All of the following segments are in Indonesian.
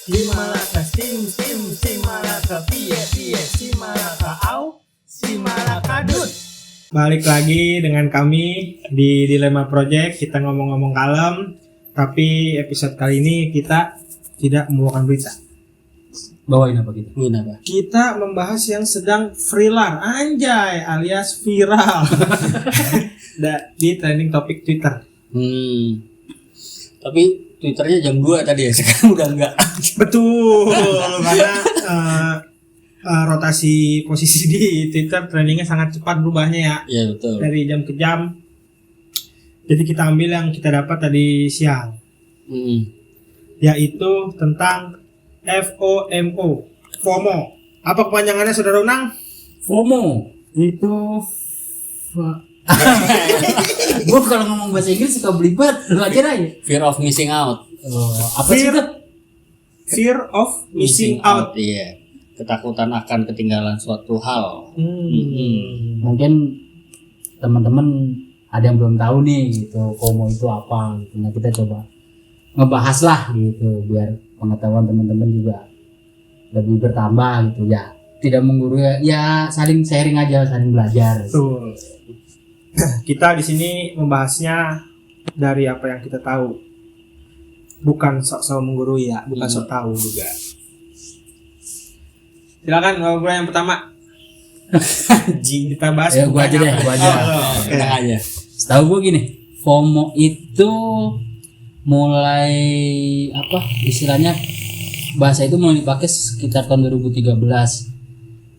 Simalaka simalaka pie simalaka au simalaka dut. Balik lagi dengan kami di Dilema Project. Kita ngomong-ngomong kalem, tapi episode kali ini kita tidak membawakan berita. Bawain apa kita? Kita membahas yang sedang viral, anjay, alias viral di trending topik Twitter. Tapi Twitternya jam 2 tadi ya, sekarang udah enggak. Betul, karena rotasi posisi di Twitter trendingnya sangat cepat berubahnya ya. Iya betul. Dari jam ke jam. Jadi kita ambil yang kita dapat tadi siang, yaitu tentang FOMO. Apa kepanjangannya, Saudara Unang? FOMO itu gue kalau ngomong bahasa Inggris suka belibet, lu aja aja. Fear of missing out. Apa sih itu? Fear of missing out. Iya. Ketakutan akan ketinggalan suatu hal. Mungkin teman-teman ada yang belum tahu nih gitu, FOMO itu apa gitu. Nah, kita coba ngebahas lah gitu biar pengetahuan teman-teman juga lebih bertambah gitu ya. Tidak menggurui ya, saling sharing aja, saling belajar. Betul. Kita di sini membahasnya dari apa yang kita tahu, bukan sok-sok menggurui ya, bukan sok tahu juga. Silakan ngobrol yang pertama. Kita bahas. Ya, gua aja deh, gua aja. Enak aja. Setahu gua gini, FOMO itu mulai apa istilahnya, bahasa itu mulai dipakai sekitar tahun 2013.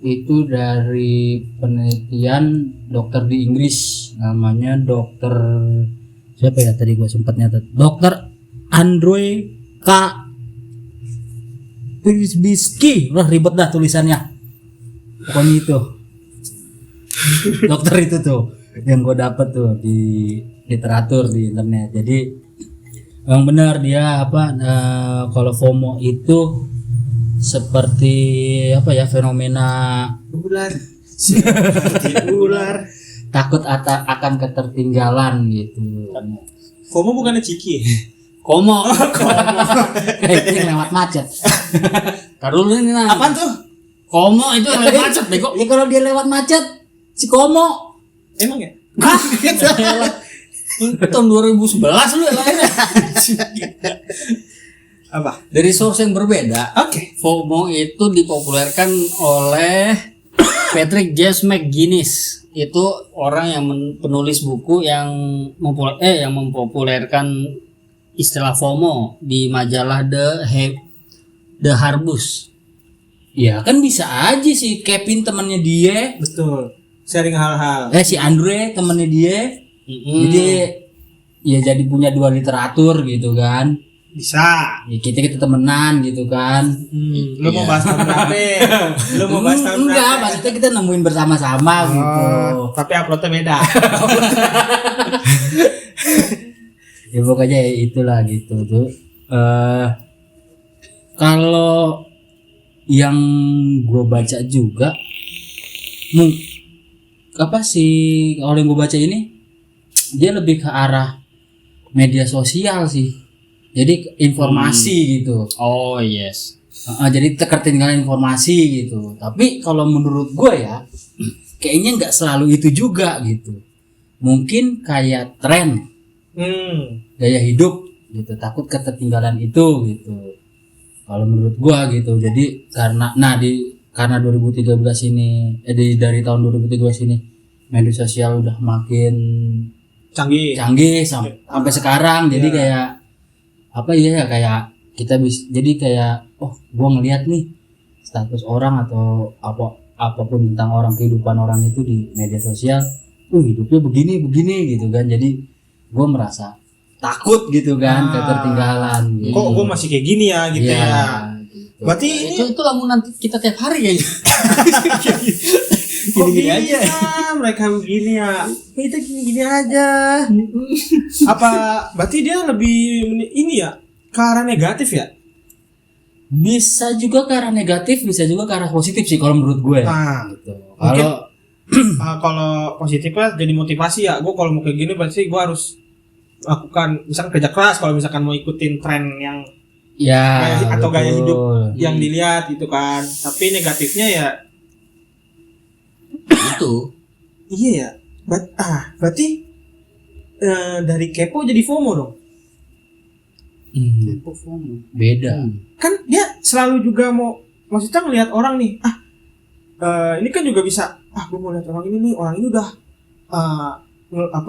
Itu dari penelitian dokter di Inggris, namanya dokter siapa ya tadi gue sempat nyatet, dokter Andrew K. Przybylski. Wah, ribet dah tulisannya, pokoknya itu dokter itu tuh yang gue dapet tuh di literatur di internet. Jadi yang benar dia kalau FOMO itu seperti apa ya, fenomena ular seperti ular, takut akan ketertinggalan gitu. FOMO bukannya ciki? Komo. Itu yang lewat macet. Taruh dulu nih. Apaan tuh? Komo itu yang lewat macet bego. Ya kalau dia lewat macet si Komo. Emang ya? Tahun 2011 lu ya lahirnya. Apa? Dari source yang berbeda. Oke. FOMO itu dipopulerkan oleh Patrick James McGinnis. Itu orang yang penulis buku yang mempopulerkan istilah FOMO di majalah The Harvest. Ya kan bisa aja sih Kevin temannya dia. Betul. Sharing hal-hal. Si Andre temannya dia. Jadi ya jadi punya dua literatur gitu kan. Bisa. Ya kita temenan gitu kan. Lu mau bahas tahun berapa? Lu mau bahas tahun berapa? Enggak, maksudnya kita nemuin bersama-sama gitu. Tapi uploadnya beda. Ya pokoknya itulah gitu tuh. Kalau yang gue baca juga, apa sih kalau yang gue baca ini, dia lebih ke arah media sosial sih. Jadi informasi gitu. Oh yes. Jadi ketertinggalan informasi gitu. Tapi kalau menurut gue ya, kayaknya nggak selalu itu juga gitu. Mungkin kayak tren, gaya hidup gitu. Takut ketertinggalan itu gitu. Kalau menurut gue gitu. Jadi karena 2013 ini, dari tahun 2013 ini media sosial udah makin canggih sampai sekarang. Jadi kayak apa ya, kayak kita bisa jadi kayak gua ngelihat nih status orang atau apapun tentang orang, kehidupan orang itu di media sosial, hidupnya begini gitu kan. Jadi gua merasa takut gitu kan, ketertinggalan gitu. Kok gua masih kayak gini ya gitu ya. Gitu. Berarti itu lamun nanti kita tiap hari kayaknya. gini aja. Mereka begini ya. Kita gini aja. Apa berarti dia lebih ini ya, ke arah negatif ya? Bisa juga ke arah negatif, bisa juga ke arah positif sih kalau menurut gue. Gitu. Kalau positifnya jadi motivasi ya. Gue kalau mau kayak gini berarti gue harus lakukan misalkan kerja keras. Kalau misalkan mau ikutin tren yang Ya, atau gaya betul. hidup yang dilihat gitu kan. Tapi negatifnya ya Itu. iya ya. Berarti dari kepo jadi FOMO dong. Hmm, beda. Kan dia selalu juga maksudnya ngelihat orang nih. Ini kan juga bisa. Gue mau lihat orang ini nih. Orang ini udah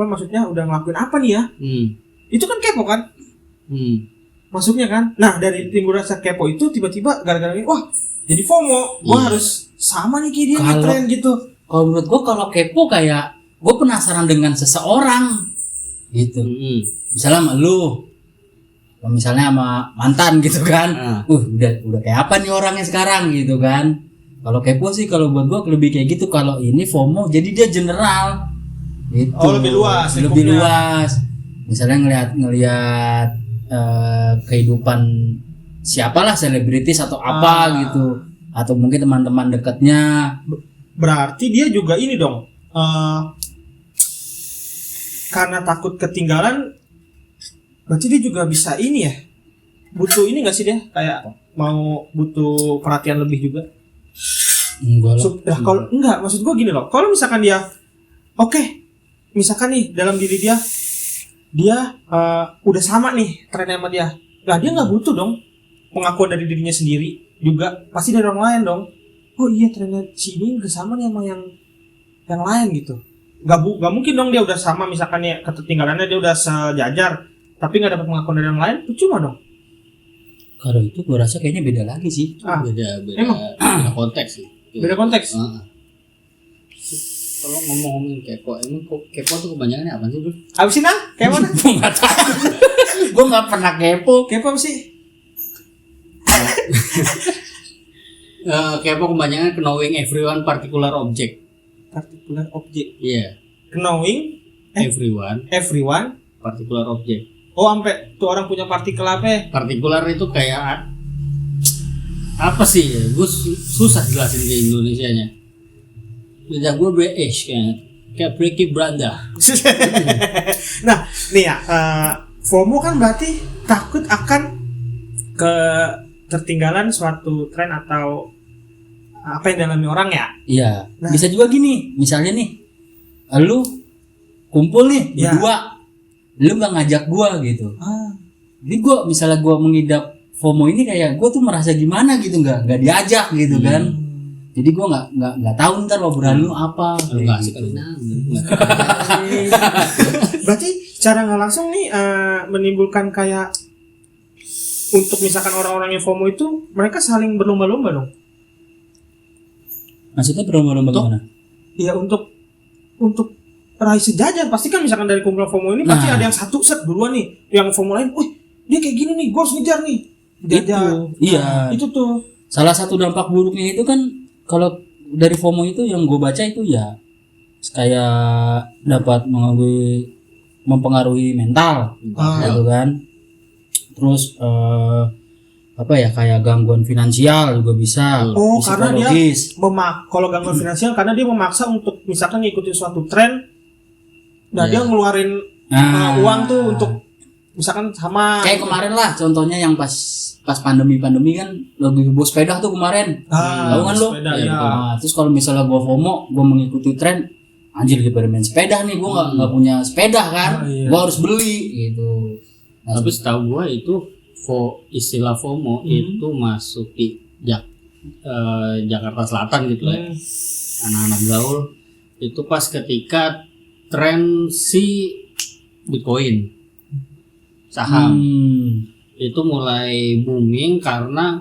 maksudnya udah ngelakuin apa nih ya? Itu kan kepo kan? Masuknya kan. Nah, dari timbul rasa kepo itu tiba-tiba gara-gara ini, wah, jadi FOMO. Gue harus sama nih kayak dia nih, tren gitu. Kalau menurut gue kalau kepo kayak gue penasaran dengan seseorang gitu. Misalnya sama lu, atau misalnya sama mantan gitu kan. Udah kayak apa nih orangnya sekarang gitu kan. Kalau kepo sih kalau buat gue lebih kayak gitu. Kalau ini FOMO jadi dia general gitu. Oh, lebih luas. Lebih luas. Misalnya ngelihat kehidupan siapalah, selebritis atau apa gitu, atau mungkin teman-teman dekatnya. Berarti dia juga ini dong, karena takut ketinggalan, berarti dia juga bisa ini ya, butuh ini nggak sih dia, kayak mau butuh perhatian lebih juga. Enggak lah. Kalau enggak, maksud gue gini loh, kalau misalkan dia misalkan nih dalam diri dia udah sama nih trennya sama dia, lah dia nggak butuh dong pengakuan dari dirinya sendiri, juga pasti dari orang lain dong. Oh iya, trennya si ini udah sama nih sama yang lain gitu. Gak mungkin dong dia udah sama, misalkan ya ketertinggalannya dia udah sejajar tapi nggak dapat pengakuan dari yang lain, percuma dong. Kalau itu gue rasa kayaknya beda lagi sih. Beda konteks sih. Beda konteks. Kalau ngomongin kepo, emang kepo tuh kebanyakan apa sih, Bro? Apa sih Nang? Kayak mana? Gue nggak tahu. Gue nggak pernah kepo. Kepo apa sih? Kepo kebanyakan knowing everyone particular object. Particular object. Iya. Knowing Everyone particular object. Oh, sampai tuh orang punya partikel apa? Partikular itu kayak apa sih ya? Gue susah jelasin ke Indonesianya. Lidah gue British kayak Breaky Branda. Nah, nih ya, FOMO kan berarti takut akan tertinggalan suatu tren atau apa yang dialami orang ya. Iya. Nah. Bisa juga gini, misalnya nih, lu kumpul nih Ya. berdua, lu nggak ngajak gua gitu. Jadi gua misalnya gua mengidap FOMO ini kayak gua tuh merasa gimana gitu, nggak diajak gitu kan. Jadi gua nggak tahu ntar obrolan lu apa. Lu nggak asik gitu. Berarti secara nggak langsung nih menimbulkan kayak untuk misalkan orang-orang yang FOMO itu mereka saling berlomba-lomba dong. Maksudnya berlomba-lomba gimana? Iya, untuk raih sejajar. Pasti kan misalkan dari kumpulan FOMO ini pasti ada yang satu set duluan nih, yang FOMO lain, wih dia kayak gini nih, gue harus ngejar nih. Jajar. Iya. Itu tuh. Salah satu dampak buruknya itu kan kalau dari FOMO itu yang gue baca itu ya kayak dapat mempengaruhi mental gitu kan. Terus apa ya, kayak gangguan finansial juga bisa. Oh, karena dia psikologis. kalau gangguan finansial karena dia memaksa untuk misalkan ngikutin suatu tren. Nah, dia ngeluarin uang tuh untuk misalkan sama kayak kemarin lah contohnya yang pas pandemi kan lagi bawa sepeda tuh kemarin. Tahu kan lo? sepeda, ya. Nah, terus kalau misalnya gua FOMO, gua mengikuti tren, anjir lagi pada main sepeda nih, gua nggak punya sepeda kan, gua harus beli gitu. Nah, tapi setahu gua itu istilah FOMO itu masuk di Jakarta Selatan gitu ya. Anak-anak gaul itu pas ketika tren si Bitcoin saham itu mulai booming karena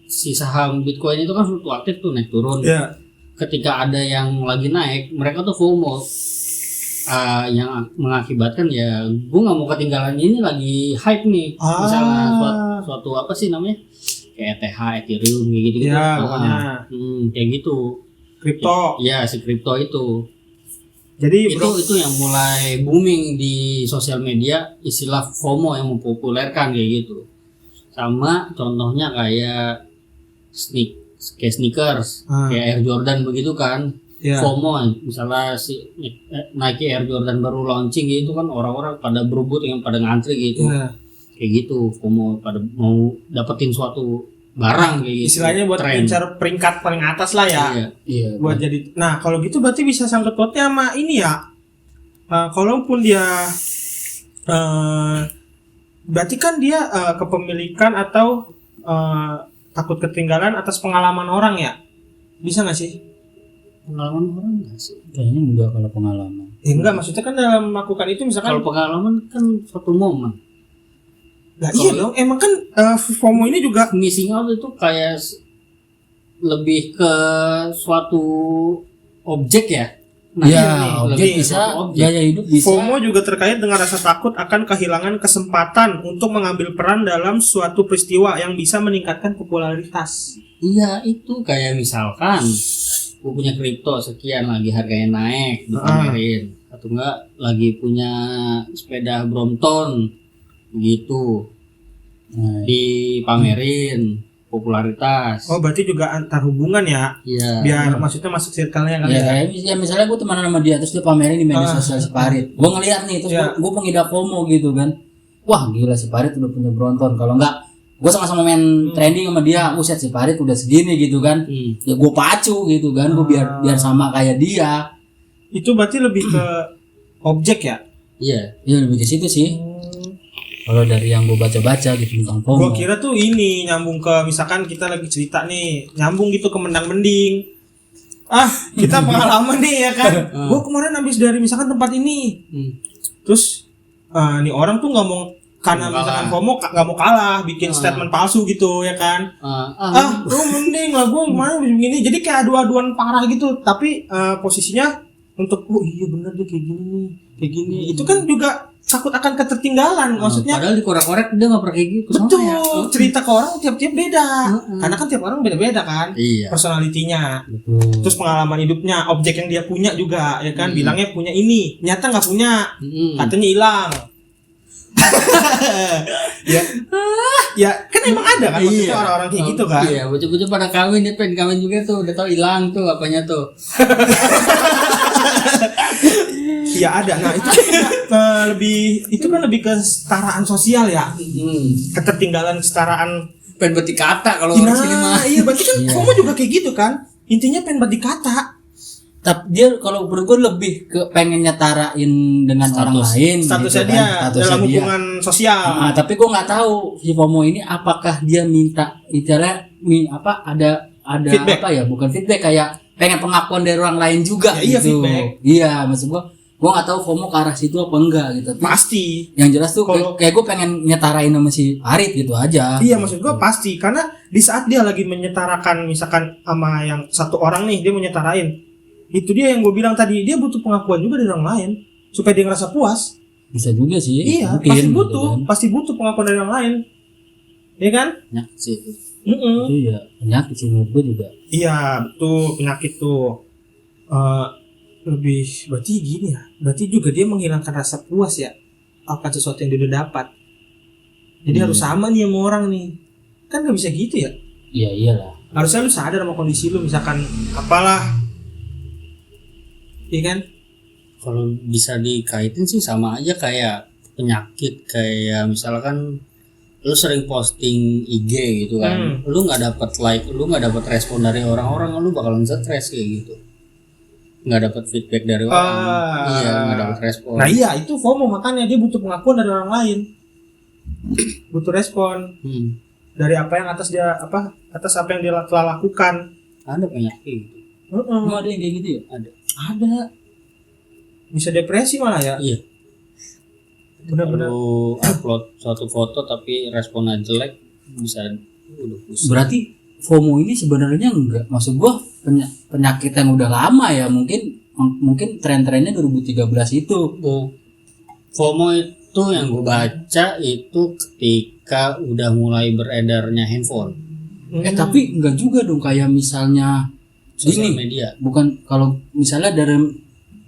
si saham Bitcoin itu kan fluktuatif tuh, naik turun. Iya. Ketika ada yang lagi naik, mereka tuh FOMO. Yang mengakibatkan ya gue nggak mau ketinggalan, ini lagi hype nih, misalnya suatu apa sih namanya, kayak ETH, Ethereum gitu. Ya, pokoknya kayak gitu. Kripto. Ya, si kripto itu. Jadi itu yang mulai booming di sosial media, istilah FOMO yang mempopulerkan kayak gitu. Sama contohnya kayak sneakers, kayak Air Jordan begitu kan. FOMO misalnya si Nike Air Jordan baru launching gitu kan, orang-orang pada berebut yang pada ngantri gitu. Kayak kayak gitu, FOMO pada mau dapetin suatu barang kayak gitu. Istilahnya buat Tren. ngincar peringkat paling atas lah ya. Iya. Iya. Buat jadi. Nah, kalau gitu berarti bisa sangkut pautnya sama ini ya. Kalaupun dia berarti kan dia kepemilikan atau takut ketinggalan atas pengalaman orang ya. Bisa nggak sih? Pengalaman orang nggak sih? Kayaknya enggak kalau pengalaman. Enggak, maksudnya kan dalam melakukan itu misalkan. Kalau pengalaman kan suatu momen. Nah, iya dong, emang kan FOMO ini juga Missing out itu kayak lebih ke suatu objek ya. Nah, Iya, ini objek lebih ke bisa, suatu objek. gaya hidup bisa. FOMO juga terkait dengan rasa takut akan kehilangan kesempatan untuk mengambil peran dalam suatu peristiwa yang bisa meningkatkan popularitas. Iya, itu kayak misalkan gue punya kripto sekian, lagi harganya naik dipamerin, atau enggak lagi punya sepeda Brompton gitu Nah, dipamerin popularitas. Oh, berarti juga antar hubungan ya. Iya. Biar maksudnya masuk circle-nya kan ya, ya. kayak misalnya gue temenan sama dia terus dia pamerin di media sosial si Parit. Gue ngeliat nih terus Iya. gue pengidap FOMO gitu kan. Wah gila si Parit udah punya Brompton. Kalau enggak gue sama-sama main trending sama dia, set si Parit udah segini gitu kan. Ya gue pacu gitu kan, gue biar sama kayak dia. Itu berarti lebih ke objek ya. Iya. Ya lebih ke situ sih. Kalau dari yang gue baca-baca gitu tentang FOMO. Gua kira tuh ini nyambung ke misalkan kita lagi cerita nih, nyambung gitu ke mendang mending. Kita pengalaman nih ya kan. Gua kemarin habis dari misalkan tempat ini. Terus nih orang tuh nggak mau karena misalkan FOMO nggak mau kalah, bikin statement palsu gitu ya kan. Lu mending lah, gue kemarin begini. Jadi kayak adu-aduan parah gitu. Tapi posisinya untuk iya bener dia kayak gini nih, kayak gini. Itu kan juga takut akan ketertinggalan. Maksudnya Padahal dikorek-korek dia nggak pernah kayak gitu. betul, soalnya. cerita ke orang tiap-tiap beda. Karena kan tiap orang beda-beda kan. Iya. Personalitinya. Betul. Terus pengalaman hidupnya, objek yang dia punya juga ya kan. Bilangnya punya ini, nyata nggak punya. Katanya hilang. Ya kan emang ada kan maksudnya orang-orang kayak gitu kan. Iya, bocah-bocah pada kawin, dia pengen kawin juga tuh, udah tau hilang tuh apanya tuh. Iya ada. Nah itu kan lebih ke kesetaraan sosial ya. Ketertinggalan kesetaraan. Pengen berarti kata kalau orang sini mah. Iya berarti kan FOMO juga kayak gitu kan. Intinya pengen dikata. Tapi dia kalau menurut gue lebih ke pengen nyetarain dengan orang lain. Statusnya gitu dia kan. dalam hubungan sosial. Tapi gue nggak tahu si FOMO ini apakah dia minta istilah ada Feedback. apa ya, bukan feedback, kayak pengen pengakuan dari orang lain juga Ya, iya, gitu. feedback. Iya, maksud gue nggak tahu FOMO ke arah situ apa enggak gitu. Tapi Pasti. yang jelas tuh Kalau- kayak gue pengen nyetarain sama si Arit gitu aja. Iya maksud gua pasti. Karena di saat dia lagi menyetarakan misalkan sama yang satu orang nih, dia menyetarain. Itu dia yang gue bilang tadi, dia butuh pengakuan juga dari orang lain supaya dia ngerasa puas. Bisa juga sih. Iya, mungkin, pasti gitu butuh, kan. pasti butuh pengakuan dari orang lain. Iya kan? Ya, sih. Itu ya penyakit sih menurut gue juga. Iya, betul, penyakit tuh. Lebih berarti gini ya. Berarti juga dia menghilangkan rasa puas ya akan sesuatu yang dia udah dapat. Jadi harus sama nih sama orang nih. Kan gak bisa gitu ya. Iya iyalah. Harusnya lu sadar sama kondisi lu, misalkan apalah. Iya kan? Kalau bisa dikaitin sih sama aja kayak penyakit, kayak misalkan lu sering posting IG gitu kan, lu nggak dapat like, lu nggak dapat respon dari orang-orang, lu bakalan stres kayak gitu, nggak dapat feedback dari orang. Iya, nggak dapat respon. Nah iya, itu FOMO, makanya dia butuh pengakuan dari orang lain. Butuh respon dari apa yang atas apa yang dia telah lakukan. Ada penyakit gitu. Emang ada yang kayak gitu ya? Ada. Bisa depresi malah ya. Iya. Benar-benar. Lu upload suatu foto tapi responnya jelek, bisa udah pusing. Berarti FOMO ini sebenarnya enggak, maksud gua penyakit yang udah lama ya, mungkin tren-trennya 2013 itu. FOMO itu yang gue baca itu ketika udah mulai beredarnya handphone, Tapi enggak juga dong, kayak misalnya sosial gini, media. bukan kalau misalnya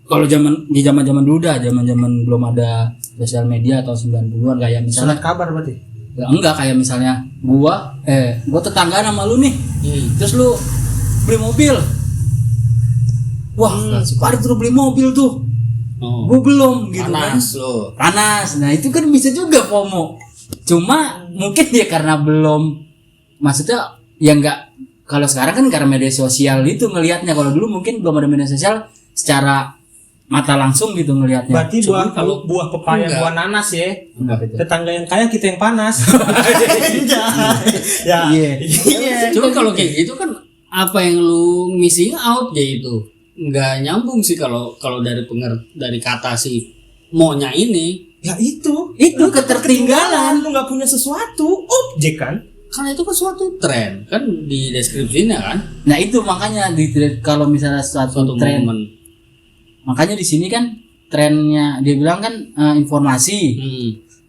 kalau zaman dulu dah, zaman belum ada sosial media atau 90-an, kayak misalnya Surat kabar berarti. ya enggak, kayak misalnya gua tetangga sama lu nih, terus lu beli mobil, wah si Parit tuh beli mobil tuh, gua belum gitu Panas lo. panas. Nah itu kan bisa juga FOMO. Cuma mungkin ya karena belum, maksudnya ya enggak, kalau sekarang kan karena media sosial itu ngelihatnya, kalau dulu mungkin belum ada media sosial secara mata langsung gitu ngelihatnya. Berarti Cuma kalau buah pepaya, enggak. buah nanas ya. Enggak itu. Tetangga yang kaya, kita yang panas. Ya. Iya. Iya. Cuma kalau kayak gitu kan apa yang lu missing out ya itu nggak nyambung sih kalau dari kata si maunya ini. Ya itu ketertinggalan. lu nggak punya sesuatu objek kan. Karena itu kan suatu tren kan di deskripsinya kan. Nah itu makanya kalau misalnya suatu Suatu tren, momen. makanya di sini kan trennya dia bilang kan informasi,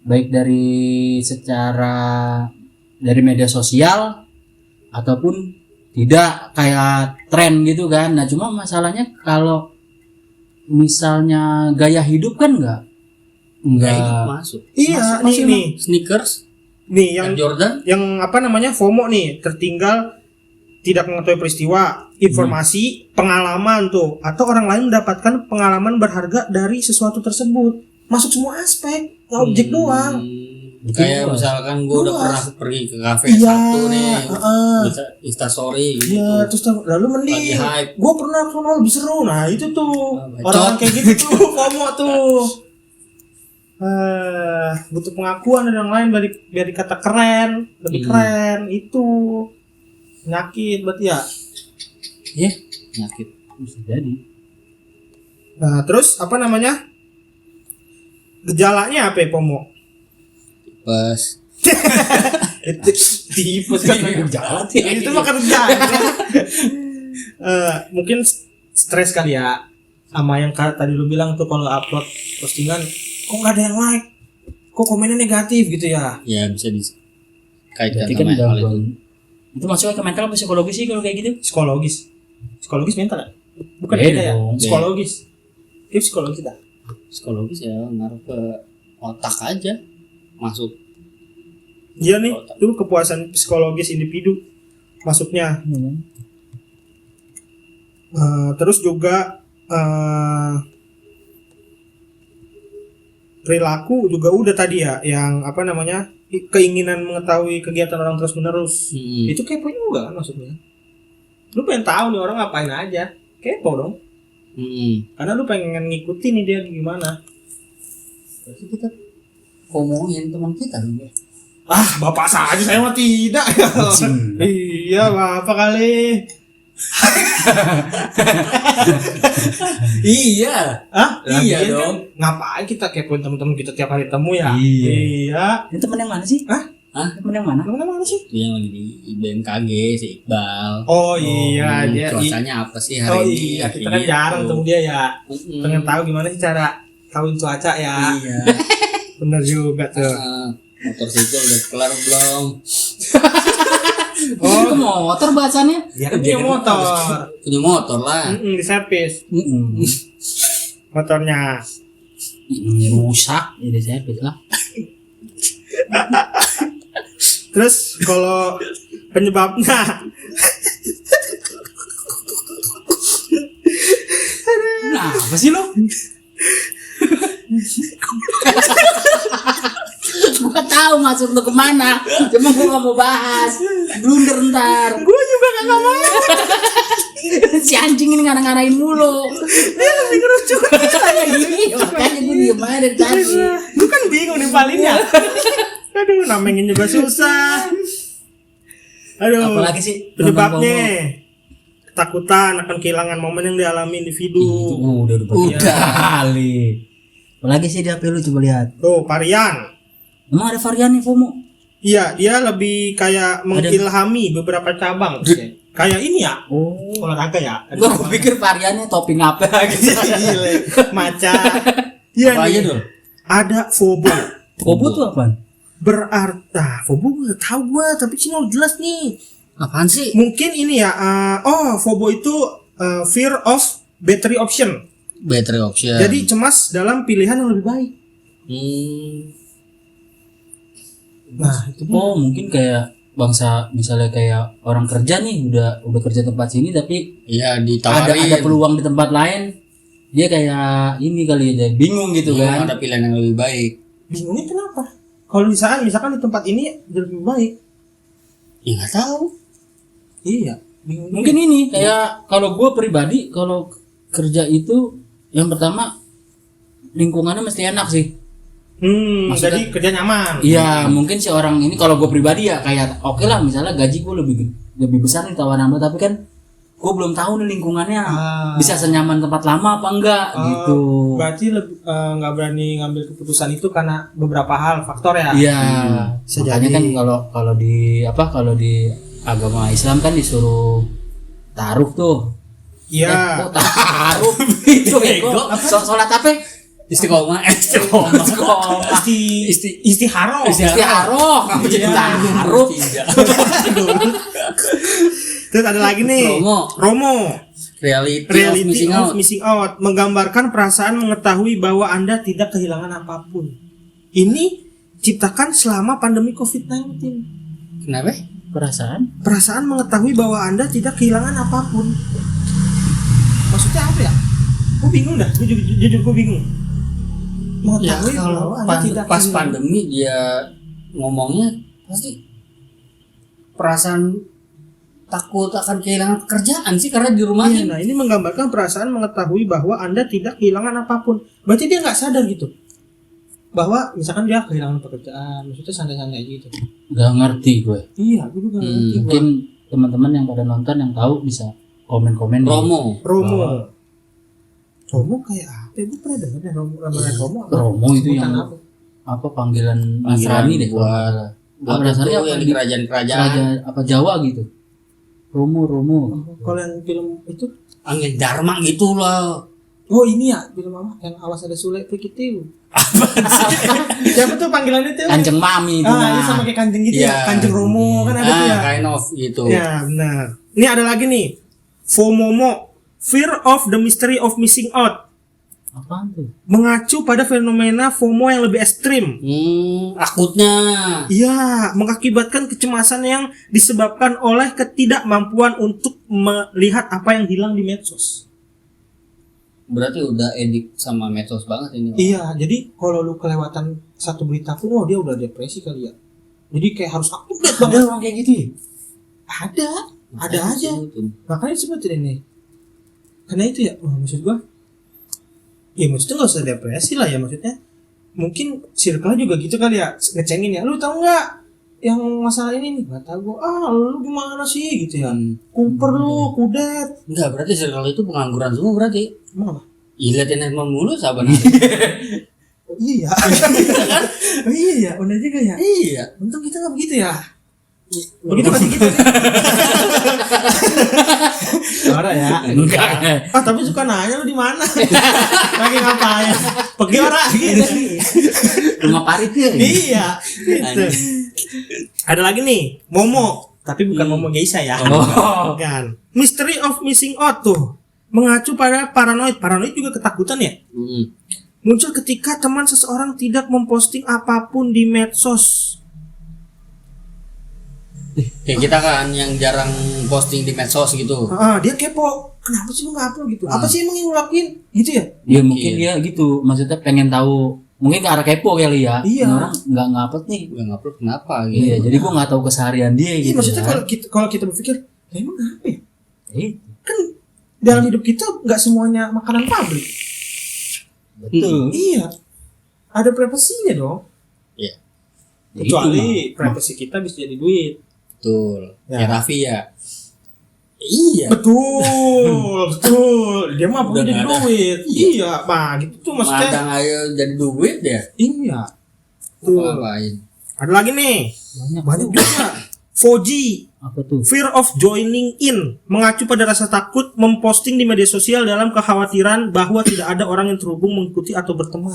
baik dari media sosial ataupun tidak kayak tren gitu kan. Nah cuma masalahnya kalau misalnya gaya hidup kan Nggak enggak masuk. Iya, Masuk nih. sneakers Nih Air yang Jordan. FOMO nih, tertinggal, tidak mengetahui peristiwa, informasi, pengalaman tuh, atau orang lain mendapatkan pengalaman berharga dari sesuatu tersebut. Masuk semua aspek, nggak objek doang. Kayak luas. misalkan gue udah Luas. pernah pergi ke kafe Iya, satu nih, heeh. Instastory gitu. Iya, terus lalu Lagi mending hype. gue pernah sono lebih seru. Nah itu tuh bacot. orang kayak gitu tuh FOMO tuh. Butuh pengakuan dari orang lain biar dikata keren, lebih keren. Itu penyakit berarti ya. ya Penyakit. bisa jadi. Nah terus apa namanya, gejalanya apa ya FOMO? Pas Itu tipes kan Jalan itu mah kerja. Mungkin stres kali ya, sama yang tadi lu bilang tuh, kalau upload postingan kok nggak ada yang like, kok komennya negatif gitu ya. ya bisa dikaitkan Berarti kan sama hal itu. gangguan. Itu masuknya ke mental apa psikologi sih kalau kayak gitu? Psikologis mental ya? Bukan Beda beda ya, dong. psikologis. Kayak psikologis dah. Psikologis ya ngaruh ke otak aja, masuk. Iya nih, itu kepuasan psikologis individu masuknya. Terus juga perilaku juga udah tadi ya, yang apa namanya, keinginan mengetahui kegiatan orang terus menerus. Itu kepo juga kan maksudnya. Lu pengen tahu nih orang ngapain aja, kepo dong. Karena lu pengen ngikutin nih dia gimana. Berarti kita ngomongin teman kita dong ya. Bapak saja, saya mah tidak. Iya, bapak kali. Iya. Iya Lagian dong. Kan, ngapain kita kepoin teman-teman kita tiap hari temu ya? Iya. Iya. Ini temen yang mana sih? Hah? Temen yang mana? Mana sih? Itu yang lagi di BMKG si Iqbal. Oh iya, dia. Cuacanya apa sih Oh hari ini? iya, kita kan jarang ketemu dia ya. Pengen tahu gimana sih cara tahuin cuaca ya. Iya. Bener juga tuh. Motorsikal udah kelar belum? Oh, itu motor bahasannya? Ya kan punya motor. Punya motor lah. Di servis motornya. Rusak, jadi servis lah. Terus kalau penyebabnya, Nah, apa sih lo? Gua tahu maksud lu kemana, cuma gua gak mau bahas. Blunder ntar. gue juga gak ngomong. Si anjing ini ngarang-ngarain mulu. Dia lebih ngerucut. Iya, makanya gua diem aja dari tadi. Gue kan bingung nih palingnya. Aduh, namengin juga susah. Aduh. Apalagi sih Penyebabnya ketakutan akan kehilangan momen yang dialami individu. Udah kali. Apalagi sih di HP lu, coba lihat. Tuh, varian. Emang ada variannya FOMO? Iya, dia lebih kayak mengilhami beberapa cabang. Kayak ini ya, Oh. olahraga ya. Gua pikir variannya topping apa gitu. Gile, maca. Iya Apa aja nih. dong? Ada fobo. FOMO tuh apa? Berarti fobo nggak tahu gua, tapi sih mau jelas nih. Apaan sih? Mungkin ini ya. Fobo itu fear of battery option. Battery option. Jadi cemas dalam pilihan yang lebih baik. Nah, itu Oh, mungkin kayak bangsa misalnya kayak orang kerja nih udah kerja tempat sini tapi iya ditawarin. ada peluang di tempat lain, dia kayak ini kali aja bingung gitu kan. Ada pilihan yang lebih baik. bingungnya kenapa? Kalau misalkan di tempat ini lebih baik. Ya nggak tahu. Iya, bingung. Mungkin ini kayak kalau gue pribadi kalau kerja itu yang pertama lingkungannya mesti enak sih. Jadi kerja nyaman. Iya, mungkin si orang ini kalau gue pribadi ya kayak oke lah misalnya gaji gue lebih besar nih tawaran lo, tapi kan gue belum tahu nih lingkungannya bisa senyaman tempat lama apa enggak gitu. Berarti nggak berani ngambil keputusan itu karena beberapa hal faktor ya. Iya. Bisa Makanya jadi. kan kalau di agama Islam kan disuruh taruh tuh. Iya. Taruh itu bego. Sholat apa? Istiqomah. Istiharo. Istiharoh. Kamu jadi Iya. taruh. Terus ada lagi nih. Romo. Reality of missing out menggambarkan perasaan mengetahui bahwa Anda tidak kehilangan apapun. Ini ciptakan selama pandemi COVID-19. Kenapa? Perasaan mengetahui bahwa Anda tidak kehilangan apapun. Maksudnya apa ya? Gue bingung dah. Jujur gue bingung. Ya Mengetahui kalau bahwa Anda tidak pas kehilangan. pandemi dia ngomongnya pasti perasaan takut akan kehilangan pekerjaan sih karena di Iya, rumahnya. nah ini menggambarkan perasaan mengetahui bahwa Anda tidak kehilangan apapun. Berarti dia nggak sadar gitu. Bahwa misalkan dia kehilangan pekerjaan, maksudnya santai-santai aja gitu. Gak ngerti gue. Iya, gue juga nggak ngerti. Mungkin teman-teman yang pada nonton yang tahu bisa komen-komen. Romo. Romo kayak apa? Gue pernah dengar deh Romo. Romo itu yang Sebutan apa panggilan Nasrani deh kalau nggak salah. Buat Nasrani itu apa yang di di kerajaan-kerajaan. kerajaan apa Jawa gitu. Romo. Kalau yang film itu, Angin Dharma gitu loh. oh ini ya film apa? Yang awas ada Sule Pikitiu. Siapa tuh panggilannya tuh? Kanjeng Mami itu Ini mah. sama kayak kanjeng gitu Iya. ya. Kanjeng Romo kan ada tuh ya. Kind of gitu. Ya benar. Ini ada lagi nih. FOMO, Fear of the Mystery of Missing Out, Apaan tuh? mengacu pada fenomena FOMO yang lebih ekstrim. Akutnya. Iya, mengakibatkan kecemasan yang disebabkan oleh ketidakmampuan untuk melihat apa yang hilang di medsos. Berarti udah edik sama medsos banget ini. Iya, jadi kalau lu kelewatan satu berita pun, dia udah depresi kali ya. Jadi kayak harus update Ada banget. orang kayak gitu ya? Ada aja. Makanya disebutin ini. Karena itu ya, maksud gua, ya maksudnya nggak usah depresi lah ya, maksudnya. Mungkin circle juga gitu kali ya, ngecengin ya. Lu tahu nggak yang masalah ini nih? Nggak tahu gua. Lu gimana sih gitu ya? Kumper lu, kudet. Enggak, berarti circle itu pengangguran semua berarti. Emang apa? Iya, liatin handphone mulu sahabat. Oh iya. Oh iya, benar juga ya. Iya. Untung kita nggak begitu ya. Begitu pasti kita. Suara ya. Enggak. Tapi suka nanya lu di mana? Lagi ngapain? Pergi orang gitu. Rumah parit ya? Iya, gitu. Ada lagi nih, Momo, tapi bukan Momo Geisha ya. Oh. Bukan. Mystery of Missing Out tuh mengacu pada paranoid. Paranoid juga ketakutan ya. Muncul ketika teman seseorang tidak memposting apapun di medsos. Kayak kita kan yang jarang posting di medsos gitu. Dia kepo. Kenapa sih lu nggak upload gitu? Apa sih emang yang lu lakuin? Gitu ya? Ya mungkin dia gitu, maksudnya pengen tahu, mungkin ke arah kepo kali ya. Iya. Ini orang nggak ngupload nih. Gue ngupload kenapa gitu. Iya, jadi gua nggak tahu keseharian dia Iya, gitu. maksudnya kan. kalau kita berpikir, ya emang apa ya? Itu. Kan dalam hidup kita nggak semuanya makanan pabrik. Betul. Iya. Ada privasinya dong. Iya. Kecuali privasi kita bisa jadi duit. Betul. Ya. Ya Raffi ya. Iya. Betul. Dia mah Udah perlu jadi nggak ada. duit. Iya, Pak. Gitu tuh maksudnya. Madang ayo jadi duit ya. Iya. Tuh. Ngapain? Ada lagi nih. Banyak juga. Foji, Apa tuh? fear of joining in, mengacu pada rasa takut memposting di media sosial dalam kekhawatiran bahwa tidak ada orang yang terhubung mengikuti atau berteman.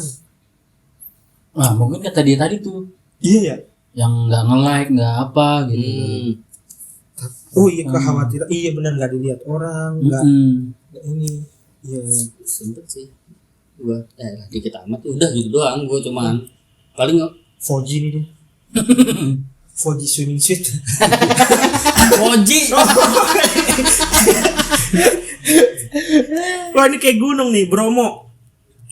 Nah, mungkin kata dia tadi tuh, Iya ya. yang nggak nge-like, nggak apa gitu. Oh iya, kekhawatiran. Iya benar, nggak dilihat orang, nggak ini. Iya. Sempet sih. Gua dikit amat udah gitu doang. Gua cuman paling Foji nih deh. Foji swimming suit. Oji. Wah ini kayak gunung nih, Bromo.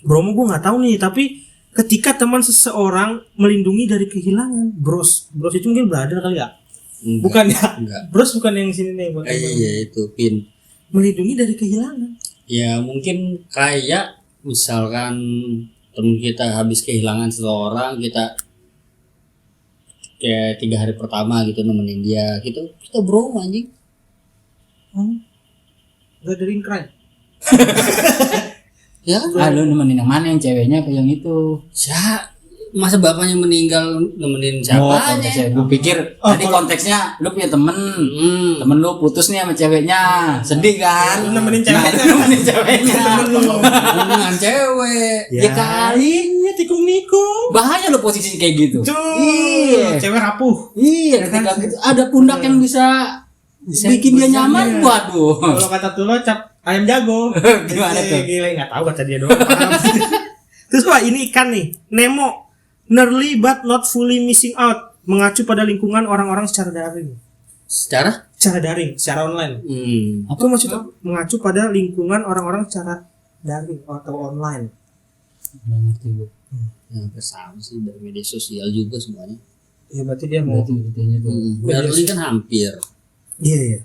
Bromo gue nggak tahu nih, tapi ketika teman seseorang melindungi dari kehilangan. Bros itu mungkin brother kali ya? Bukan ya? Enggak. Bros bukan yang sini nih buat Iya itu pin. melindungi dari kehilangan. Ya mungkin kayak misalkan temen kita habis kehilangan seseorang, kita kayak 3 hari pertama gitu nemenin dia, kita bro anjing. Brother in crime. Ya kan? Lu nemenin yang mana, yang ceweknya apa yang itu? Masa bapaknya meninggal nemenin siapanya? Konteksnya gue pikir tadi konteksnya lu punya temen lu putus nih sama ceweknya, sedih kan? Lu nemenin ceweknya. Nemenin ceweknya. Hubungan cewek. Ya kali Iya, tikung-nikung. bahaya lo posisi kayak gitu. Tuh, Iya. cewek rapuh. Iya, ketika gitu ada pundak yang bisa bikin dia nyaman. Waduh. Kalau kata Tulo cap ayam jago. Gimana tuh? Gila, enggak tahu kata dia doang. Paham. Terus wah, ini ikan nih, Nemo. Nearly but not fully missing out, mengacu pada lingkungan orang-orang secara daring. Secara? Secara daring, secara online. Apa maksudnya? Mengacu pada lingkungan orang-orang secara daring atau online. Nggak ngerti gue. Ya, hampir sama sih dari media sosial juga semuanya. Ya berarti dia mau. Berarti intinya tuh. Berarti kan hampir. Iya. Yeah.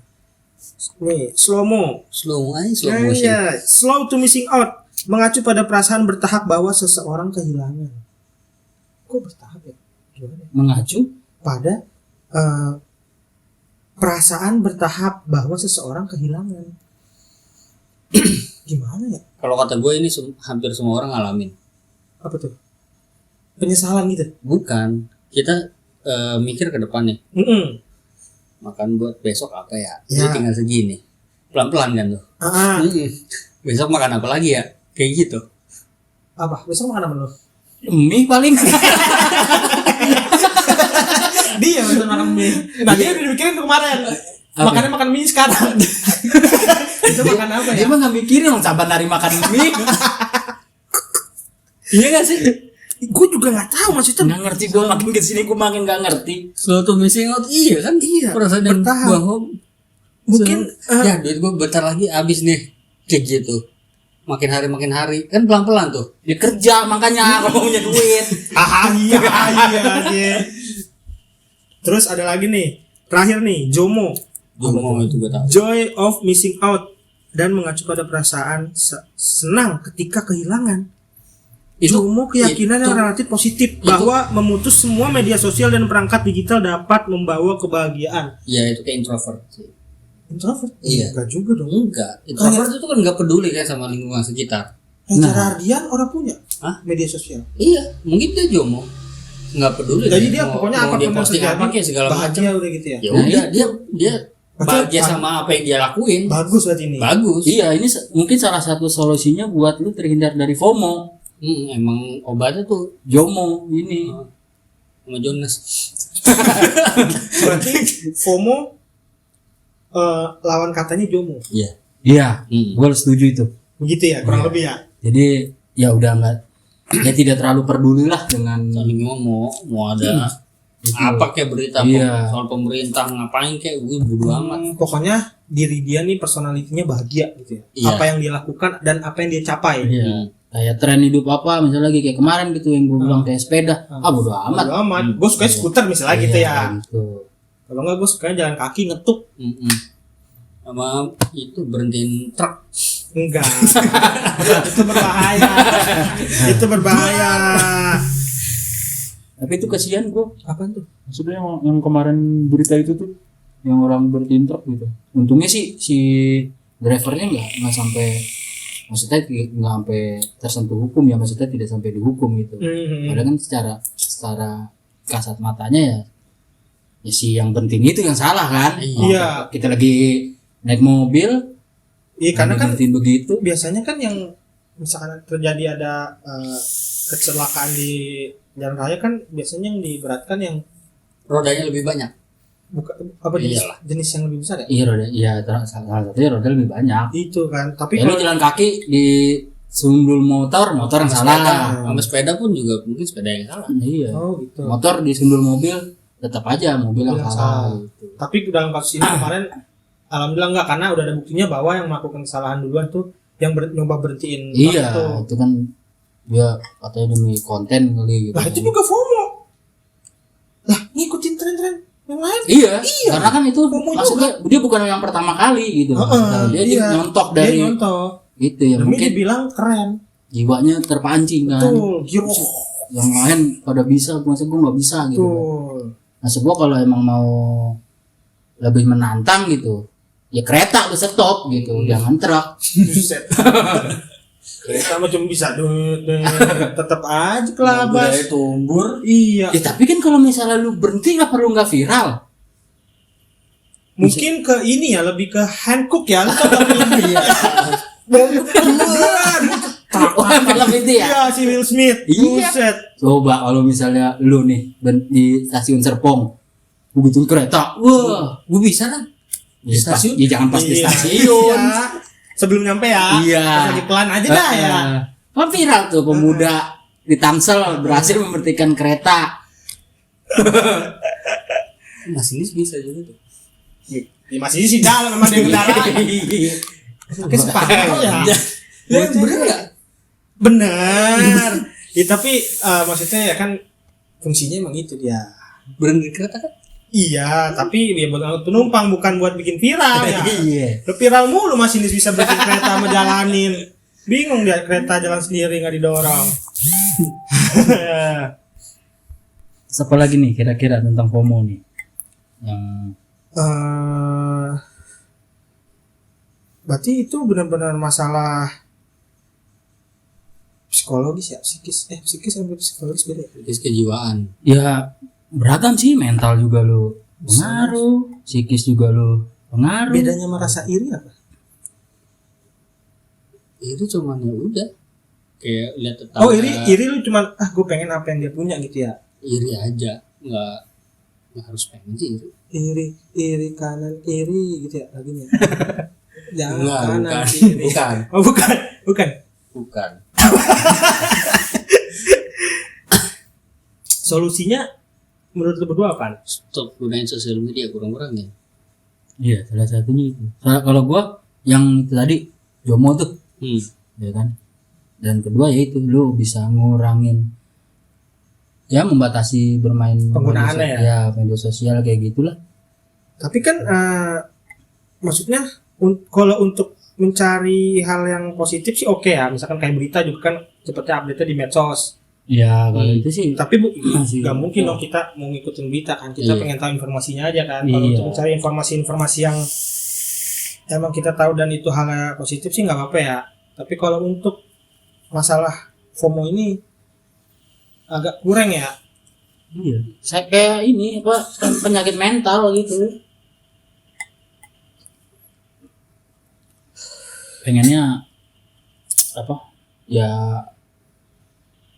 Nih, slow motion. Iya, slow to missing out, mengacu pada perasaan bertahap bahwa seseorang kehilangan. Kok bertahap ya? Gimana? Mengacu Pada perasaan bertahap bahwa seseorang kehilangan. Gimana ya? Kalau kata gue ini hampir semua orang ngalamin. Apa tuh? Penyesalan gitu? Bukan. Kita mikir ke depannya. Makan buat besok apa ya? Ya. Jadi tinggal segini. Pelan-pelan kan tuh. Besok makan apa lagi ya? Kayak gitu. Apa? Besok makan apa lu? mie paling. Dia besok makan mie. Nah, dia udah dipikirin tuh kemarin. Apa? Makannya makan mie sekarang. Itu makan apa ya? Dia mah nggak mikirin dong sabar dari makan mie. Iya gak sih? Gue juga nggak tahu maksudnya. Nggak ngerti, gue makin kesini gue makin nggak ngerti. Suatu missing out, iya kan? Iya, Perasaan yang bertahap. bahwa Mungkin ya duit gue bentar lagi habis nih. Kayak gitu. Makin hari kan pelan-pelan tuh. Dia kerja makanya kalau punya duit. iya. Terus ada lagi nih. Terakhir nih, JOMO. Jomo itu gue tahu. Joy of missing out, dan mengacu pada perasaan senang ketika kehilangan. JOMO keyakinan yang relatif positif bahwa memutus semua media sosial dan perangkat digital dapat membawa kebahagiaan. Ya itu kayak introvert sih. Introvert? Iya. Enggak juga dong. Enggak. Introvert itu kan nggak peduli kan sama lingkungan sekitar. Cara Ardian orang punya media sosial. Iya, mungkin dia jomo. Nggak peduli. Jadi dia mau pokoknya dia apapun yang posting terjadi apa kayak segala macam. bahagia udah gitu ya. Ya udah dia bahagia Berarti- sama apa yang dia lakuin. Bagus berarti ini. Bagus. Iya, ini mungkin salah satu solusinya buat lu terhindar dari FOMO. Emang obatnya tuh JOMO ini. sama Jonas. Berarti FOMO lawan katanya JOMO. Iya. Iya, gue setuju itu. Begitu ya, kurang lebih ya. Jadi ya udah nggak, ya tidak terlalu peduli lah dengan Saling mau ada apa kayak berita Iya. soal pemerintah ngapain kayak gue bodo amat. Pokoknya diri dia nih personalitinya bahagia gitu ya. Iya. Apa yang dia lakukan dan apa yang dia capai. Iya. Kayak tren hidup apa misalnya lagi kayak kemarin gitu yang gue bilang kayak sepeda. Bodo amat. Bodo amat. Gue suka skuter misalnya gitu Iya, ya. gitu. Kalau enggak gue suka jalan kaki ngetuk. Sama itu berhentiin truk. Enggak. Itu berbahaya. Itu berbahaya. Tapi itu kasihan gue. Apaan tuh? Maksudnya yang kemarin berita itu tuh yang orang berhenti truk gitu. Untungnya sih si drivernya nggak sampai, maksudnya nggak sampai tersentuh hukum ya, maksudnya tidak sampai dihukum gitu. Padahal kan secara kasat matanya ya si yang penting itu yang salah kan. Iya. Kita lagi naik mobil, Iya, karena kan berhentiin begitu. biasanya kan yang misalkan terjadi ada kecelakaan di jalan raya kan biasanya yang diberatkan yang Rodanya lebih banyak. apa Iyalah. jenis yang lebih besar ya? Iya roda, iya salah satunya roda lebih banyak. Itu kan. Tapi Ya lu jalan kaki di sundul motor yang salah. Sama sepeda pun juga mungkin sepeda yang salah. Iya. oh gitu. Motor di sundul mobil tetap aja mobil yang Mobil yang salah. salah. Gitu. Tapi dalam kasus ini kemarin alhamdulillah enggak, karena udah ada buktinya bahwa yang melakukan kesalahan duluan tuh yang nyoba berhentiin truk Iya, itu. itu kan dia katanya demi konten kali gitu. Lah itu juga FOMO. Lah ngikutin tren-tren yang lain. Iya. Karena kan itu FOMO maksudnya dia bukan yang pertama kali gitu. Maksudnya dia iya. nyontok Dia dari nyontok. itu ya Demi mungkin dibilang keren. jiwanya terpancing kan. Betul, giro. Yang lain pada bisa, masa gue nggak bisa gitu. Betul. Maksud gue kalau emang mau lebih menantang gitu, ya kereta lu stop gitu, jangan truk. Buset. Kereta mah cuma bisa tetap aja kelabas. Budaya tumbur. Iya. Ya tapi kan kalau misalnya lu berhenti apa lu nggak viral? Mungkin ke ini ya, lebih ke Hancock ya. Lu tau gak filmnya? Iya. Oh film itu ya? Iya, si Will Smith. Iya. Buset. Coba kalau misalnya lu nih di stasiun Serpong, begitu kereta, wah, Gue bisa kan? di stasiun? Ya jangan pas di Iya. stasiun. Iya. Sebelum nyampe ya. Iya. Pas lagi pelan aja dah ya. Kan viral tuh pemuda di Tangsel berhasil memberhentikan kereta. Masinis bisa juga tuh. Ya, masih sih dalam memang dia kendaraan. Pakai sepatu ya. Ya, bener nggak? Bener. Ya tapi maksudnya ya kan fungsinya emang itu dia. Berhenti kereta kan? Iya, tapi dia buat angkut penumpang bukan buat bikin viral ya. Iya. Lu viral mulu masinis bisa bikin kereta sama jalanin. Bingung dia kereta jalan sendiri nggak didorong. Siapa lagi nih kira-kira tentang FOMO nih? Yang Berarti itu benar-benar masalah psikologis ya, psikis sampai psikologis beda. Kritis kejiwaan. ya beragam sih, mental juga lo pengaruh, psikis juga lo pengaruh. Bedanya merasa iri apa? Itu cuman ya udah. Kayak lihat tetangga. Oh iri lu cuman gue pengen apa yang dia punya gitu ya. Iri aja, nggak harus pengen sih iri. Iri kanan iri gitu ya lagunya. Jangan Enggak, kanan bukan. kiri. Bukan. Oh bukan. Solusinya menurut lu berdua apa? Stop gunain sosial media kurang-kurangin. Iya, salah satunya itu. Kalau gua yang itu tadi Jomo tuh, ya kan. Dan kedua yaitu lu bisa ngurangin, ya membatasi bermain Penggunaannya media sosial kayak gitulah. Tapi kan maksudnya kalau untuk mencari hal yang positif sih oke ya. Misalkan kayak berita juga kan cepetnya update-nya di medsos. Ya kalau itu sih. Tapi Masih. nggak mungkin dong kita mau ngikutin berita kan. Kita Iya. pengen tahu informasinya aja kan. Kalau Iya. untuk mencari informasi-informasi yang emang kita tahu dan itu hal positif sih nggak apa-apa ya. Tapi kalau untuk masalah FOMO ini agak kurang ya. Iya. Saya kayak ini apa penyakit mental gitu. Pengennya apa? Ya